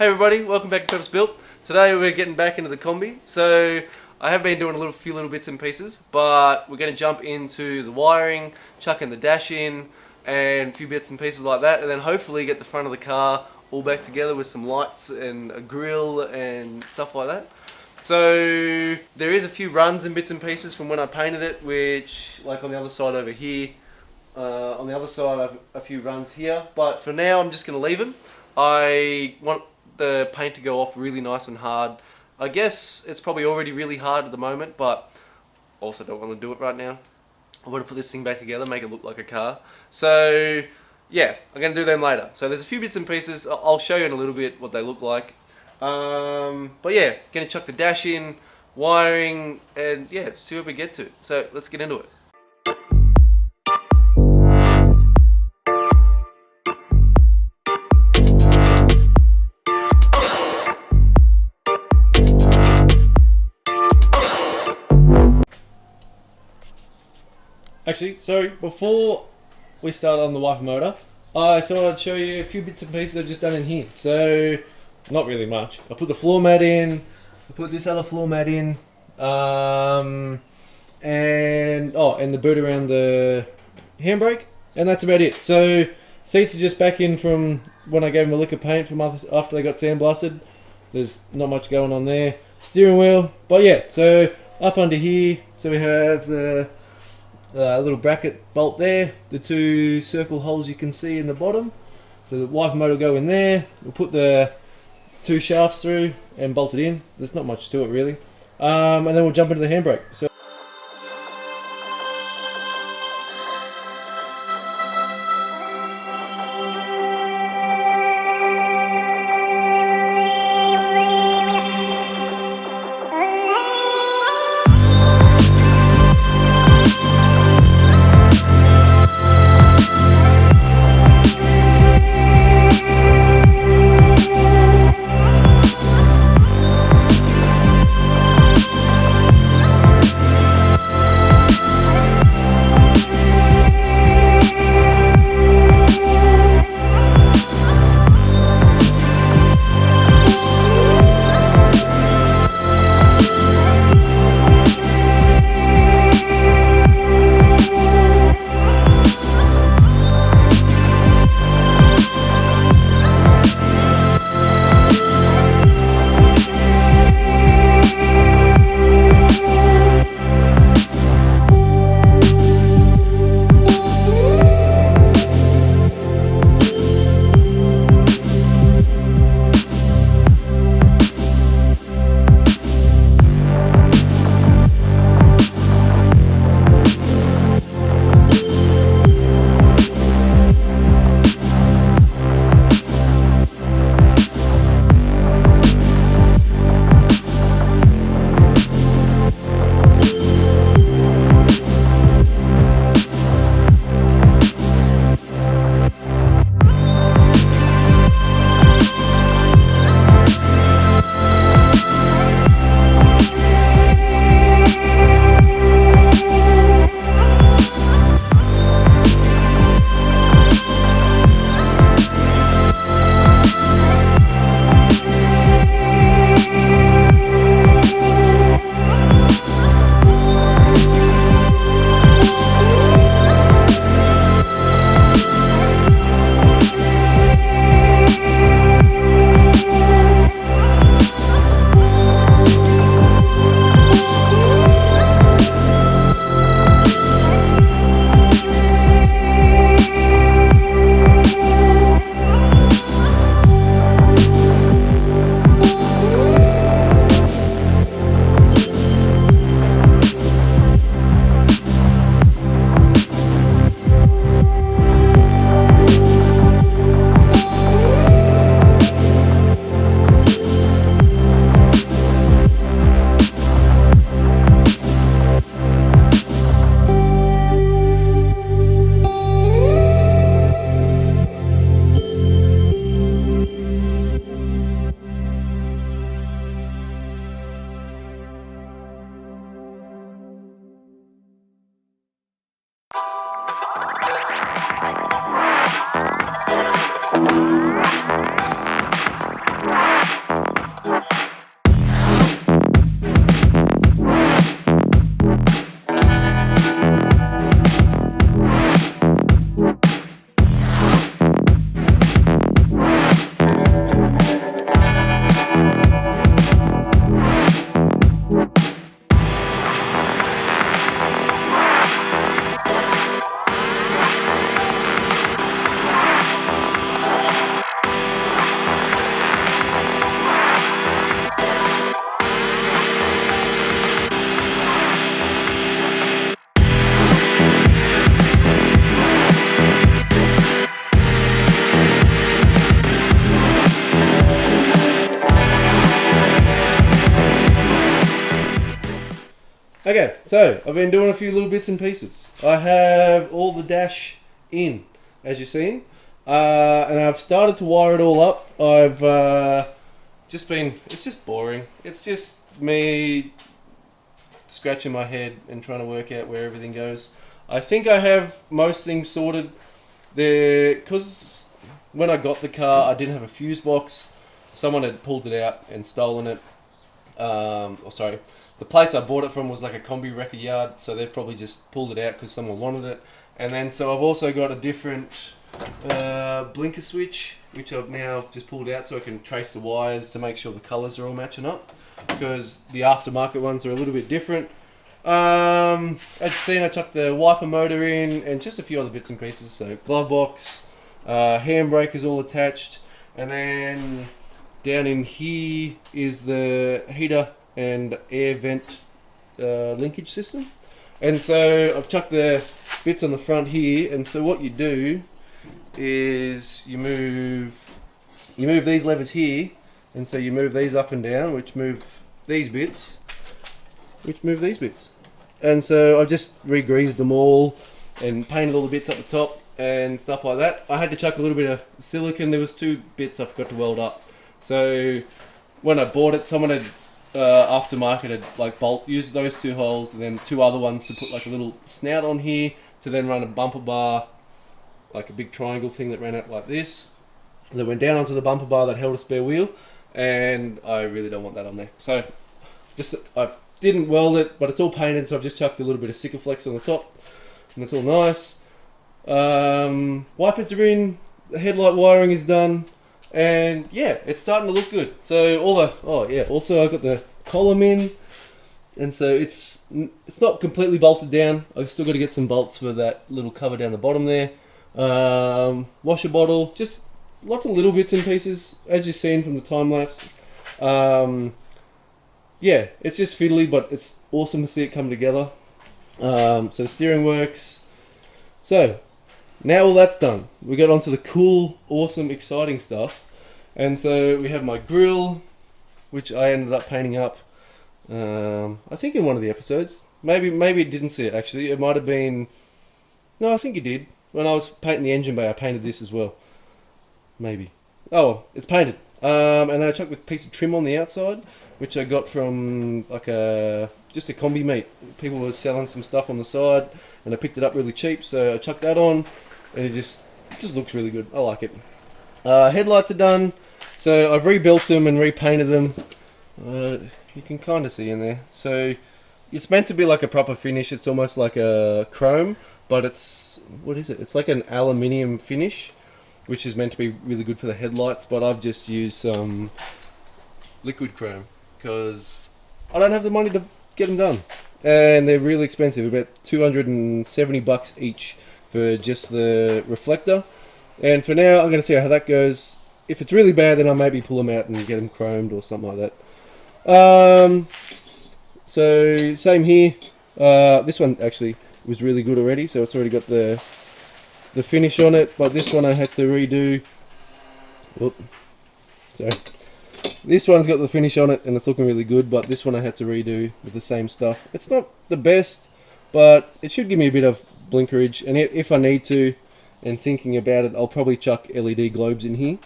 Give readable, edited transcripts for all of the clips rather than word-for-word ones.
Hey everybody, welcome back to Purpose Built. Today we're getting back into the Kombi. So I have been doing a few little bits and pieces, but we're going to jump into the wiring, chucking the dash in, and a few bits and pieces like that, and then hopefully get the front of the car all back together with some lights and a grille and stuff like that. So there is a few runs and bits and pieces from when I painted it, which, like on the other side over here, on the other side I have a few runs here, but for now I'm just going to leave them. I want the paint to go off really nice and hard. I guess it's probably already really hard at the moment, but also don't want to do it right now. I want to put this thing back together, make it look like a car. So yeah, I'm going to do them later. So there's a few bits and pieces. I'll show you in a little bit what they look like. But yeah, going to chuck the dash in, wiring, and yeah, see what we get to. So let's get into it. Actually, sorry, before we start on the wiper motor, I thought I'd show you a few bits and pieces I've just done in here. So, not really much. I put the floor mat in, I put this other floor mat in, and the boot around the handbrake, and that's about it. So, seats are just back in from when I gave them a lick of paint from after they got sandblasted. There's not much going on there. Steering wheel, but yeah, so up under here, so we have the little bracket bolt there, the two circle holes you can see in the bottom. So the wiper motor will go in there. We'll put the two shafts through and bolt it in. There's not much to it really. And then we'll jump into the handbrake. So Okay, so I've been doing a few little bits and pieces. I have all the dash in, as you've seen, and I've started to wire it all up. I've it's just boring. It's just me scratching my head and trying to work out where everything goes. I think I have most things sorted there, because when I got the car I didn't have a fuse box. Someone had pulled it out and stolen it. The place I bought it from was like a KOMBI wrecker yard, so they've probably just pulled it out because someone wanted it. And then so I've also got a different blinker switch, which I've now just pulled out so I can trace the wires to make sure the colours are all matching up, because the aftermarket ones are a little bit different. As you've seen, I chucked the wiper motor in and just a few other bits and pieces. So glove box, handbrake is all attached, and then down in here is the heater and air vent linkage system. And so I've chucked the bits on the front here, and so what you do is you move these levers here, and so you move these up and down, which move these bits, and so I've just re-greased them all and painted all the bits up the top and stuff like that. I had to chuck a little bit of silicone. There was 2 bits I forgot to weld up, so when I bought it, someone had aftermarket had like used those 2 holes and then 2 other ones to put like a little snout on here to then run a bumper bar, like a big triangle thing that ran out like this, that went down onto the bumper bar that held a spare wheel, and I really don't want that on there. So I didn't weld it, but it's all painted, so I've just chucked a little bit of Sikaflex on the top, and it's all nice. Wipers are in, the headlight wiring is done, and yeah, it's starting to look good. So also I've got the column in, and so it's not completely bolted down. I've still got to get some bolts for that little cover down the bottom there. Washer bottle, just lots of little bits and pieces, as you've seen from the time lapse. Yeah, it's just fiddly, but it's awesome to see it come together. So the steering works. So now all that's done, we get onto the cool, awesome, exciting stuff. And so we have my grill, which I ended up painting up, I think in one of the episodes. Maybe it didn't see it actually. It might have been, no, I think it did. When I was painting the engine bay, I painted this as well. Maybe. Oh well, it's painted. And then I chucked a piece of trim on the outside, which I got from like just a KOMBI meet. People were selling some stuff on the side, and I picked it up really cheap, so I chucked that on, and it just looks really good. I like it. Headlights are done, so I've rebuilt them and repainted them. You can kind of see in there. So it's meant to be like a proper finish. It's almost like a chrome, but it's, what is it? It's like an aluminium finish, which is meant to be really good for the headlights, but I've just used some liquid chrome because I don't have the money to get them done, and they're really expensive, about $270 each for just the reflector. And for now I'm going to see how that goes. If it's really bad, then I'll maybe pull them out and get them chromed or something like that. So same here. This one actually was really good already, so it's already got the finish on it, but this one I had to redo. Whoop. Sorry. This one's got the finish on it and it's looking really good, but this one I had to redo with the same stuff. It's not the best, but it should give me a bit of blinkerage, and if I need to, and thinking about it, I'll probably chuck LED globes in here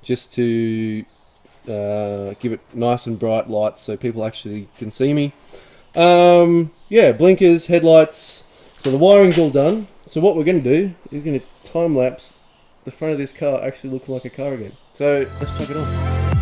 just to give it nice and bright lights so people actually can see me. Yeah, blinkers, headlights. So the wiring's all done. So what we're going to do is going to time lapse the front of this car actually looking like a car again. So let's chuck it on.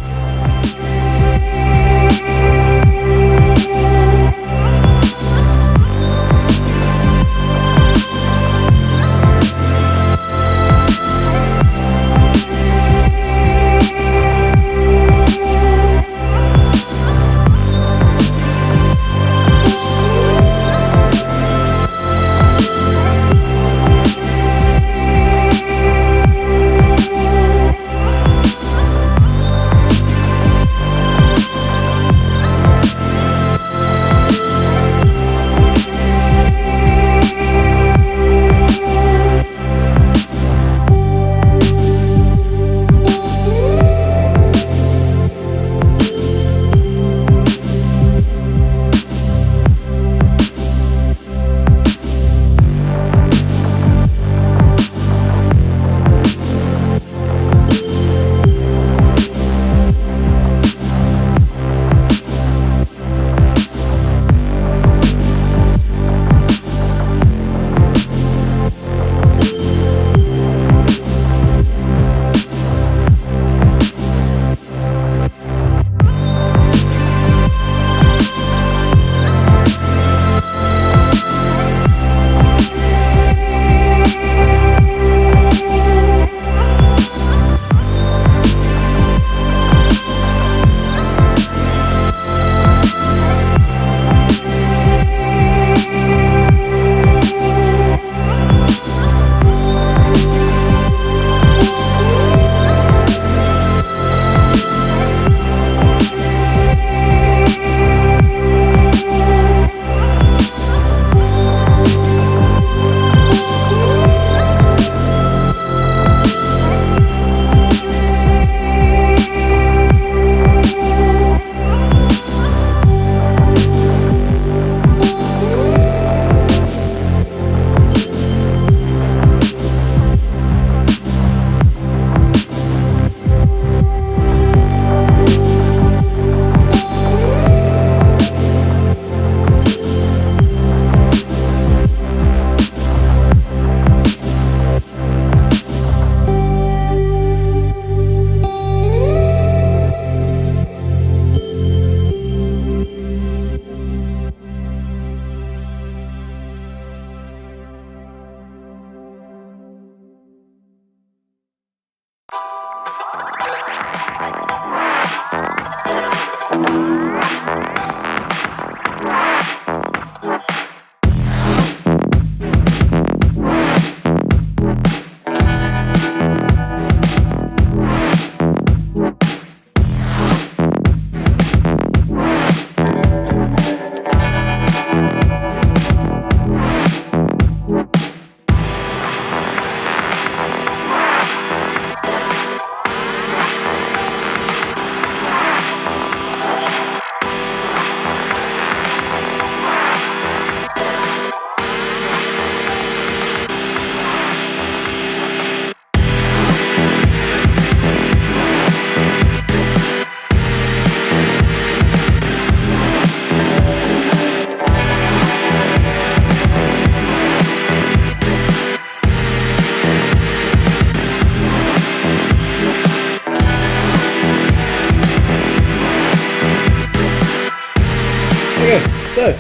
So,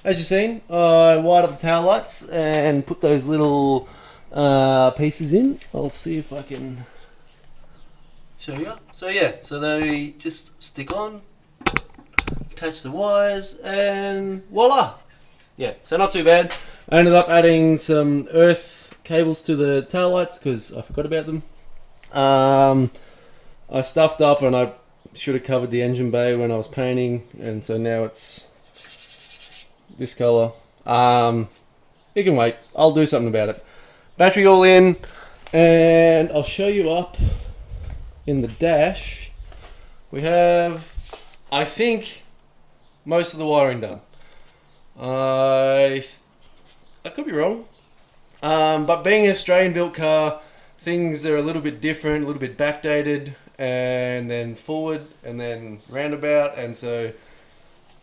as you've seen, I wired up the tail lights and put those little pieces in. I'll see if I can show you. So yeah, so they just stick on, attach the wires, and voila! Yeah, so not too bad. I ended up adding some earth cables to the tail lights because I forgot about them. I stuffed up and I should have covered the engine bay when I was painting, and so now it's this colour. It can wait. I'll do something about it. Battery all in, and I'll show you up in the dash. We have, I think, most of the wiring done. I could be wrong, but being an Australian built car, things are a little bit different, a little bit backdated, and then forward, and then roundabout, and so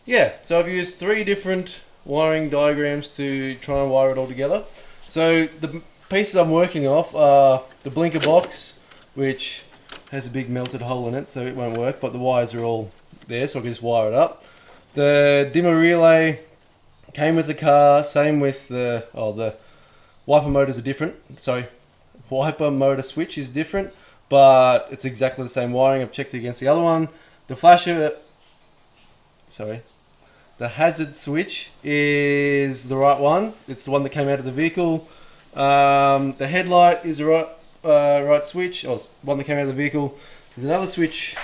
yeah, so I've used 3 different wiring diagrams to try and wire it all together. So the pieces I'm working off are the blinker box, which has a big melted hole in it, so it won't work, but the wires are all there, so I can just wire it up. The dimmer relay came with the car, same with the wiper motors are different. Sorry, wiper motor switch is different, but it's exactly the same wiring. I've checked it against the other one. The flasher, the hazard switch is the right one. It's the one that came out of the vehicle. The headlight is the right switch, or one that came out of the vehicle. There's another switch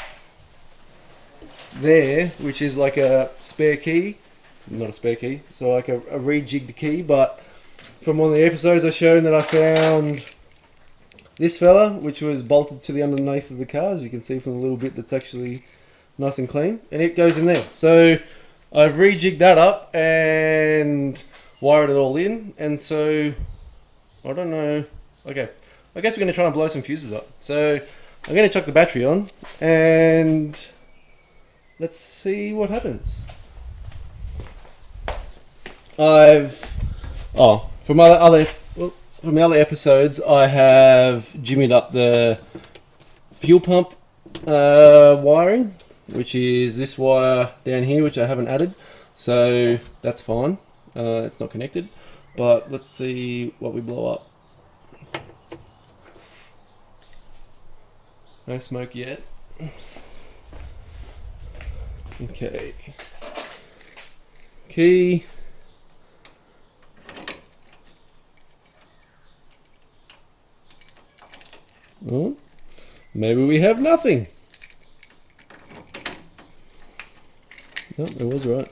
there, which is like a spare key. Not a spare key, so like a rejigged key, but from one of the episodes I showed that I found this fella, which was bolted to the underneath of the car, as you can see from the little bit that's actually nice and clean, and it goes in there. So I've rejigged that up and wired it all in, and so I don't know. Okay, I guess we're going to try and blow some fuses up. So I'm going to chuck the battery on and let's see what happens. From the other episodes, I have jimmied up the fuel pump wiring, which is this wire down here, which I haven't added, so that's fine. It's not connected, but let's see what we blow up. No smoke yet. Okay. Key. Oh, maybe we have nothing. Nope, it was right.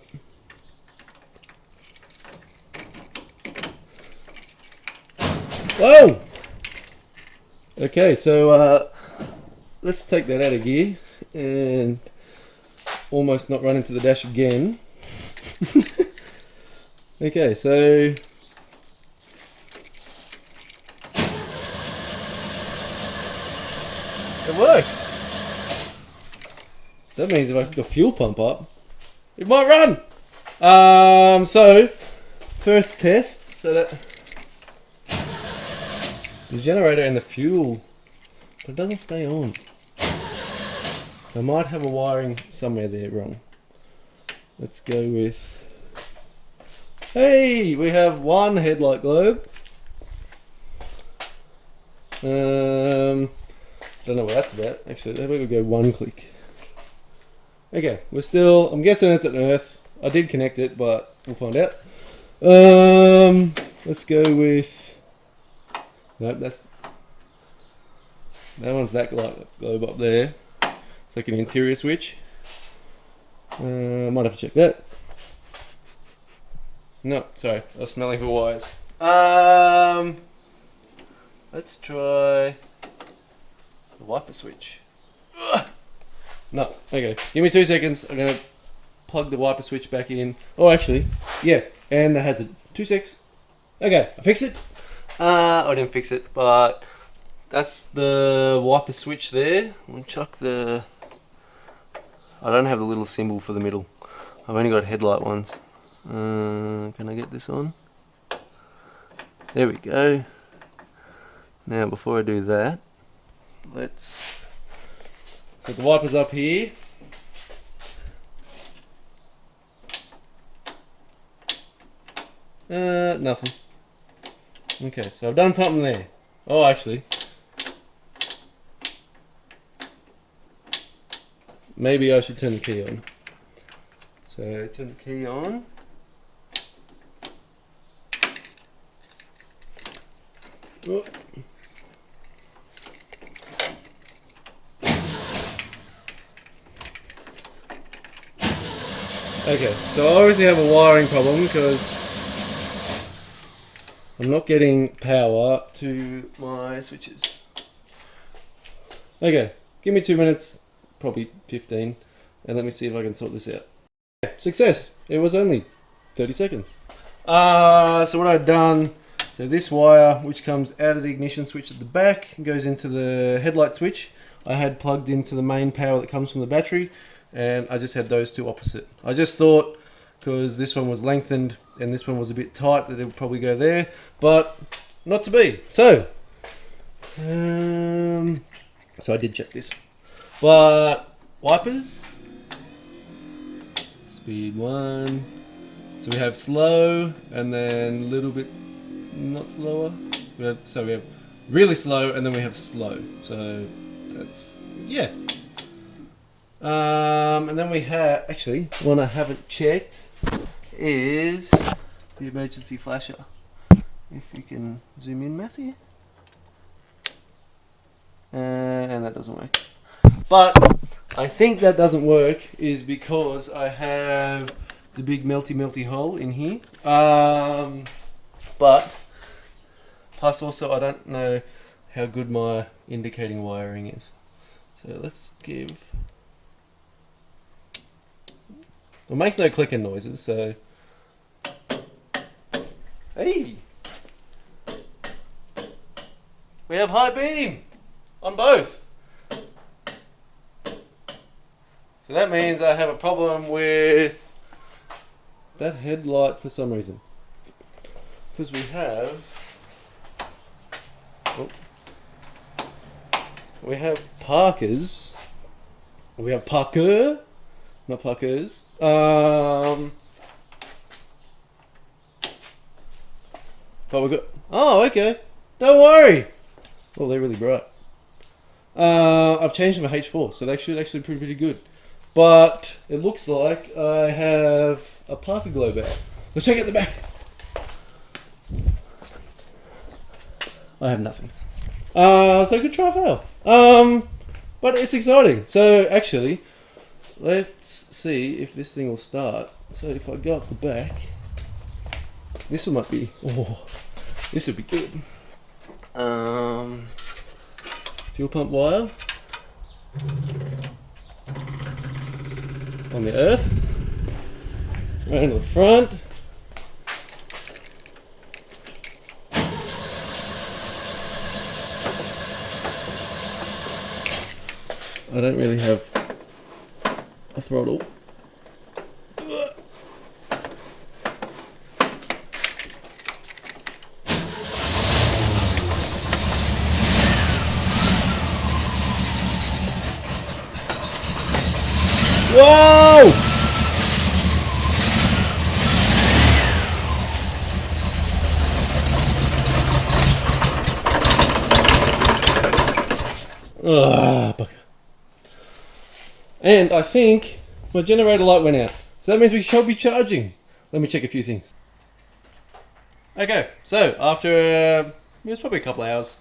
Whoa! Okay, so let's take that out of gear and almost not run into the dash again. Okay, so it works. That means if I put the fuel pump up, it might run. So first test, so that the generator and the fuel, but it doesn't stay on. So I might have a wiring somewhere there wrong. Let's go with, hey, we have one headlight globe. Don't know what that's about. Actually, maybe we'll go one click. Okay, we're still, I'm guessing it's an earth. I did connect it, but we'll find out. Let's go with, nope, that one's that globe up there. It's like an interior switch. Might have to check that. No, sorry, I was smelling for wires. Let's try the wiper switch. Ugh. No, okay, give me 2 seconds. I'm gonna plug the wiper switch back in. Oh, actually, yeah, and the hazard. 2 secs. Okay, I fixed it. I didn't fix it, but that's the wiper switch there. We'll chuck the, I don't have the little symbol for the middle. I've only got headlight ones. Can I get this on? There we go. Now before I do that, let's, so the wiper's up here. Nothing. Okay, so I've done something there. Oh, actually, maybe I should turn the key on. So turn the key on. Oh. Okay, so I obviously have a wiring problem because I'm not getting power to my switches. Okay, give me 2 minutes, probably 15, and let me see if I can sort this out. Success! It was only 30 seconds. So what I've done, so this wire, which comes out of the ignition switch at the back, goes into the headlight switch. I had plugged into the main power that comes from the battery, and I just had those two opposite. I just thought, because this one was lengthened and this one was a bit tight, that it would probably go there, but not to be. So I did check this. But wipers, speed 1. So we have slow, and then a little bit not slower. So we have really slow, and then we have slow. So that's, yeah. And then we have, actually, one I haven't checked is the emergency flasher. If you can zoom in, Matthew. And that doesn't work. But I think that doesn't work is because I have the big melty hole in here. But plus also I don't know how good my indicating wiring is. So let's give... It makes no clicking noises, so... Hey! We have high beam on both. So that means I have a problem with that headlight for some reason. Because we have... Oh, we have Parkers. We have Parker. Not Parkers. But we've got... Oh, okay. Don't worry. Oh, they're really bright. I've changed them to H4, so they should actually be pretty good. But it looks like I have a Parker globe out. Let's check out the back. I have nothing. So good try fail. But it's exciting. So actually, let's see if this thing will start. So if I go up the back, this one might be... Oh, this would be good. Fuel pump wire on the earth, around to the front. I don't really have a throttle. Whoa! Bugger. And I think my generator light went out. So that means we shall be charging. Let me check a few things. Okay, so after it was probably a couple hours.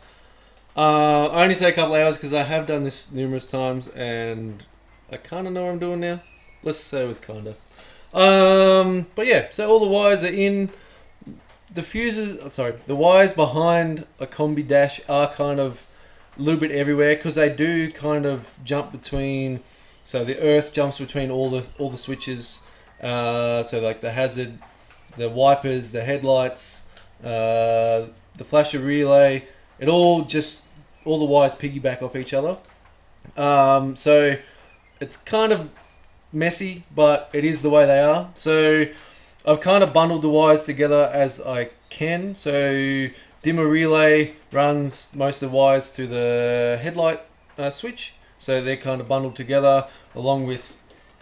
I only say a couple hours because I have done this numerous times and I kind of know what I'm doing now. Let's say with kinda. But yeah, so all the wires are in. The fuses, sorry, the wires behind a Kombi dash are kind of a little bit everywhere because they do kind of jump between. So the earth jumps between all the switches. So like the hazard, the wipers, the headlights, the flasher relay. It all the wires piggyback off each other. So it's kind of messy, but it is the way they are. So I've kind of bundled the wires together as I can. So dimmer relay runs most of the wires to the headlight switch. So they're kind of bundled together along with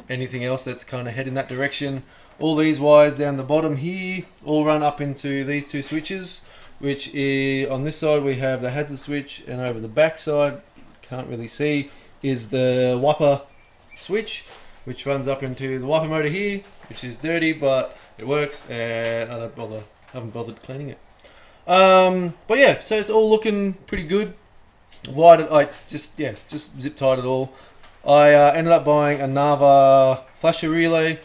anything else that's kind of heading that direction. all these wires down the bottom here all run up into these two switches, which is on this side we have the hazard switch, and over the back side, can't really see, is the wiper switch, which runs up into the wiper motor here, which is dirty but it works, and I haven't bothered cleaning it. But yeah, so it's all looking pretty good. Why did I just zip tied it all? I ended up buying another flasher relay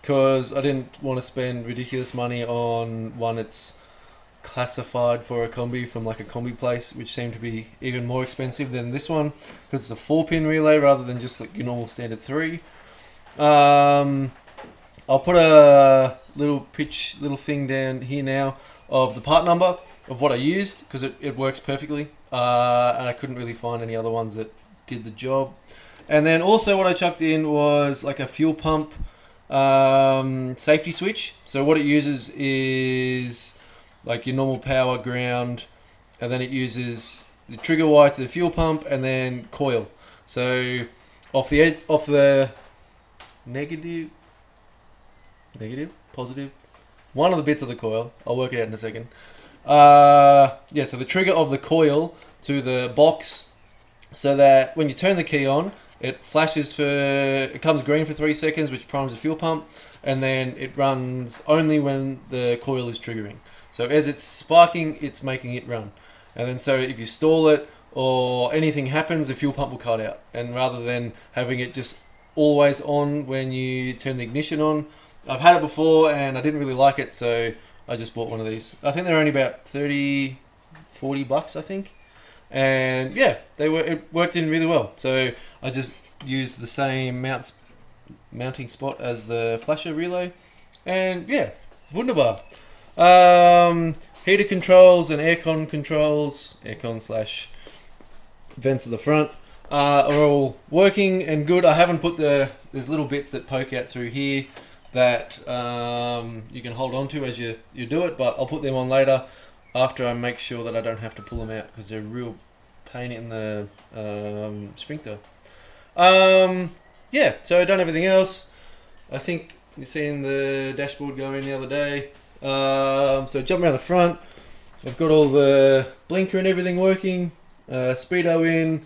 because I didn't want to spend ridiculous money on one that's classified for a kombi from like a kombi place, which seemed to be even more expensive than this one because it's a 4-pin relay rather than just like your normal standard 3. I'll put a little thing down here now of the part number of what I used because it works perfectly, and I couldn't really find any other ones that did the job. And then also what I chucked in was like a fuel pump safety switch. So what it uses is like your normal power ground, and then it uses the trigger wire to the fuel pump and then coil. So off the negative, positive, one of the bits of the coil, I'll work it out in a second. Yeah, so the trigger of the coil to the box, so that when you turn the key on, it comes green for 3 seconds, which primes the fuel pump, and then it runs only when the coil is triggering. So as it's sparking, it's making it run. And then so if you stall it or anything happens, the fuel pump will cut out. And rather than having it just always on when you turn the ignition on, I've had it before and I didn't really like it, so I just bought one of these. I think they're only about 30, 40 bucks, I think. And yeah, it worked in really well. So I just used the same mounting spot as the flasher relay, and yeah, wunderbar. Heater controls and aircon controls, aircon / vents at the front, are all working and good. I haven't put there's little bits that poke out through here that you can hold on to as you do it, but I'll put them on later after I make sure that I don't have to pull them out because they're a real pain in the sphincter. Yeah, so I've done everything else. I think you've seen the dashboard go in the other day. So jump around the front. I've got all the blinker and everything working. Speedo in.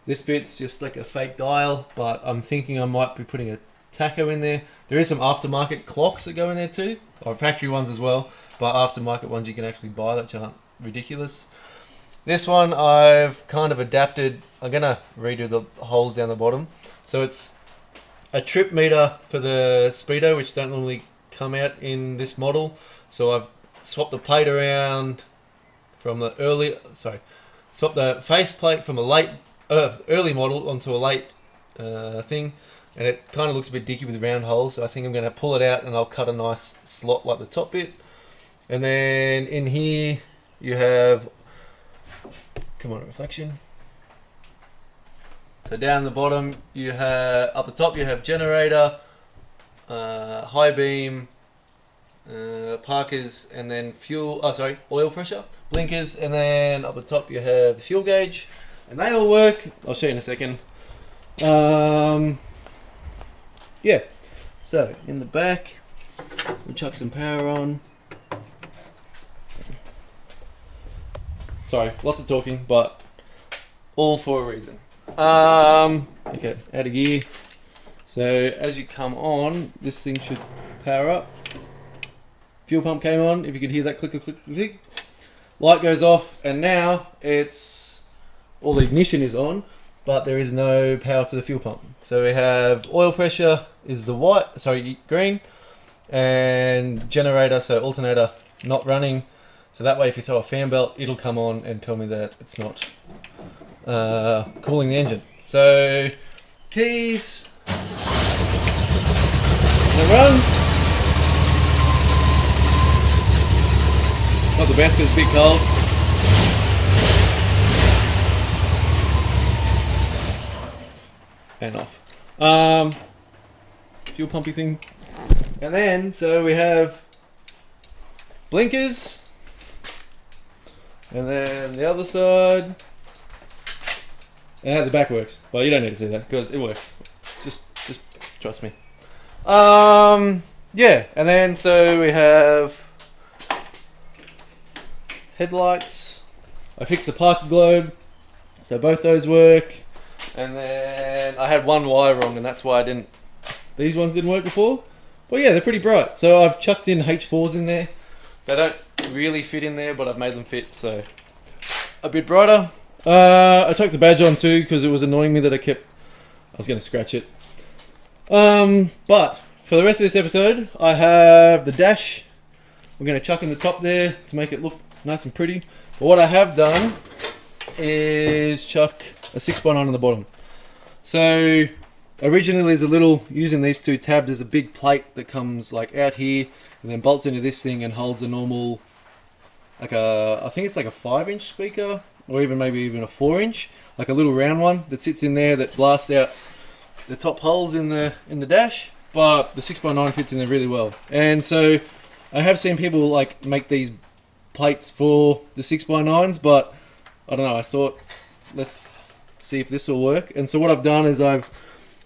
This bit's just like a fake dial, but I'm thinking I might be putting a tacho in there. There is some aftermarket clocks that go in there too, or factory ones as well, but aftermarket ones you can actually buy that aren't ridiculous. This one I've kind of adapted. I'm gonna redo the holes down the bottom. So it's a trip meter for the speedo, which don't normally come out in this model. So I've swapped the plate around from swapped the face plate from a early model onto a late thing, and it kind of looks a bit dicky with round holes. So I think I'm gonna pull it out and I'll cut a nice slot like the top bit. And then in here you have, come on, reflection. So down the bottom you have, up the top you have generator, high beam, parkers, and then oil pressure, blinkers, and then up the top you have the fuel gauge, and they all work. I'll show you in a second. Yeah, so in the back we'll chuck some power on. Sorry, lots of talking, but all for a reason. Okay, out of gear. So as you come on, this thing should power up. Fuel pump came on, if you could hear that click, click, click. Light goes off, and now all the ignition is on, but there is no power to the fuel pump. So we have oil pressure is the green, and generator, so alternator, not running. So that way if you throw a fan belt, it'll come on and tell me that it's not cooling the engine. So keys, and it runs. Not the best because it's a bit cold. And off. Fuel pumpy thing. And then, so we have blinkers. And then the other side. And the back works. Well, you don't need to see that because it works. Just trust me. yeah, and then so we have headlights. I fixed the Parker globe, so both those work. And then I had one wire wrong, and that's why these ones didn't work before. But yeah, they're pretty bright. So I've chucked in H4s in there. They don't really fit in there, but I've made them fit, so a bit brighter. I chucked the badge on too because it was annoying me that I was going to scratch it. But for the rest of this episode, I have the dash. I'm going to chuck in the top there to make it look nice and pretty. But what I have done is chuck a 6x9 on the bottom. So originally there's using these two tabs, there's a big plate that comes like out here and then bolts into this thing and holds a normal, I think it's like a 5-inch speaker, or maybe even a 4-inch, like a little round one that sits in there that blasts out the top holes in the dash. But the 6x9 fits in there really well. And so I have seen people like make these plates for the 6x9s, but I don't know, I thought let's see if this will work. And so what I've done is I've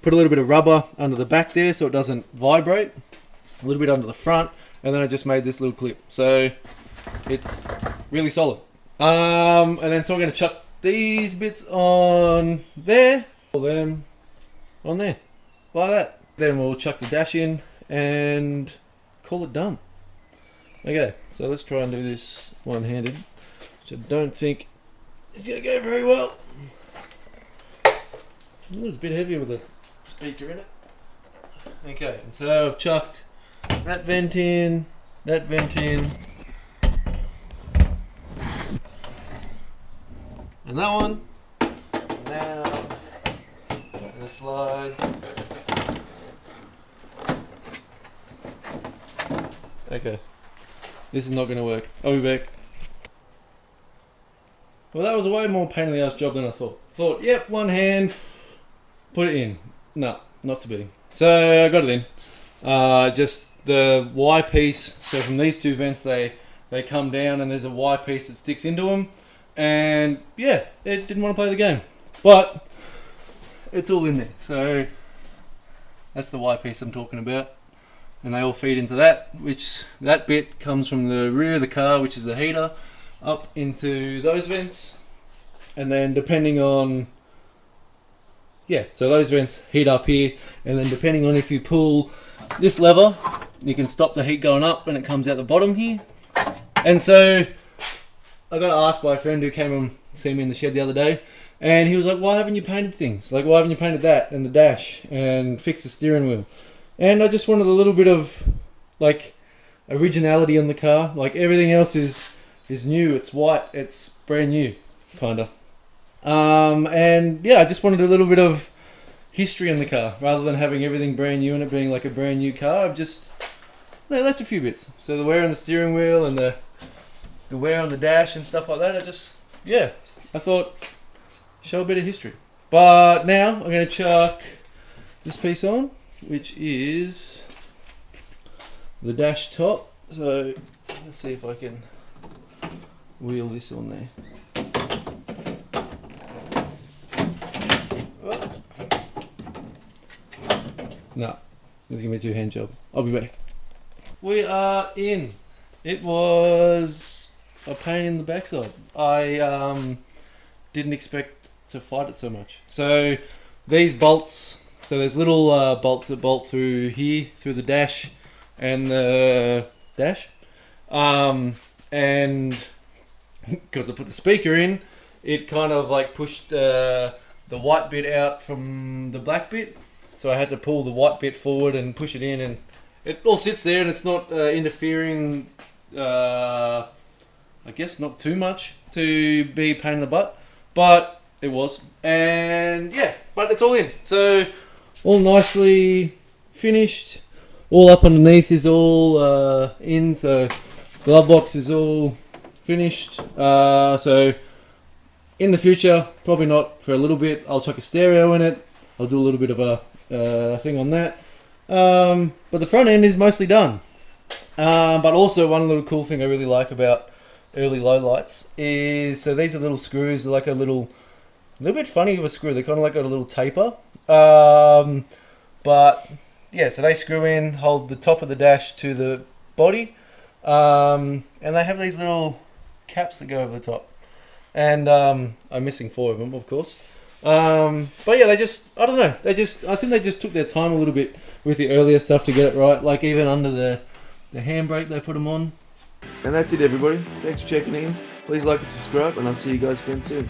put a little bit of rubber under the back there so it doesn't vibrate, a little bit under the front, and then I just made this little clip. So it's really solid. And then so we're going to chuck these bits on there, all them on there, like that. Then we'll chuck the dash in and call it done. Okay, so let's try and do this one-handed, which I don't think is going to go very well. It's a bit heavier with a speaker in it. Okay, and so I've chucked that vent in, and that one. Now, and the slide. Okay, this is not going to work. I'll be back. Well, that was a way more pain in the ass job than I thought. Yep, one hand, put it in. No, not to be. So I got it in. Just the Y piece. So from these two vents, they come down, and there's a Y piece that sticks into them. And yeah, it didn't want to play the game, but it's all in there. So that's the Y piece I'm talking about. And they all feed into that, which that bit comes from the rear of the car, which is the heater, up into those vents. And then depending on, so those vents heat up here, and then depending on if you pull this lever, you can stop the heat going up and it comes out the bottom here. And so I got asked by a friend who came and see me in the shed the other day, and he was like, why haven't you painted things? Like, why haven't you painted that and the dash and fixed the steering wheel? And I just wanted a little bit of like originality on the car. Like everything else is new, it's white, it's brand new, kinda. And yeah, I just wanted a little bit of history in the car rather than having everything brand new and it being like a brand new car. I've just left a few bits. So the wear on the steering wheel and the wear on the dash and stuff like that. I thought show a bit of history. But now I'm going to chuck this piece on, which is the dash top. So let's see if I can wheel this on there. No, this is going to be a two-hand job. I'll be back. We are in. It was a pain in the backside. I didn't expect to fight it so much. So these bolts, so there's little bolts that bolt through here, through the dash and the dash. And because I put the speaker in, it kind of like pushed the white bit out from the black bit. So I had to pull the white bit forward and push it in, and it all sits there and it's not interfering, I guess not too much to be a pain in the butt, but it was. And yeah, but it's all in. So all nicely finished. All up underneath is all in, so glove box is all finished. So in the future, probably not for a little bit, I'll chuck a stereo in it. I'll do a little bit of a thing on that. But the front end is mostly done. But also one little cool thing I really like about early lowlights is, so these are little screws, like a little bit funny of a screw. They're kind of like got a little taper. But yeah, so they screw in, hold the top of the dash to the body, and they have these little caps that go over the top. And I'm missing 4 of them, of course. But yeah, I don't know, I think they just took their time a little bit with the earlier stuff to get it right, like even under the handbrake they put them on. And that's it, everybody. Thanks for checking in. Please like and subscribe, and I'll see you guys again soon.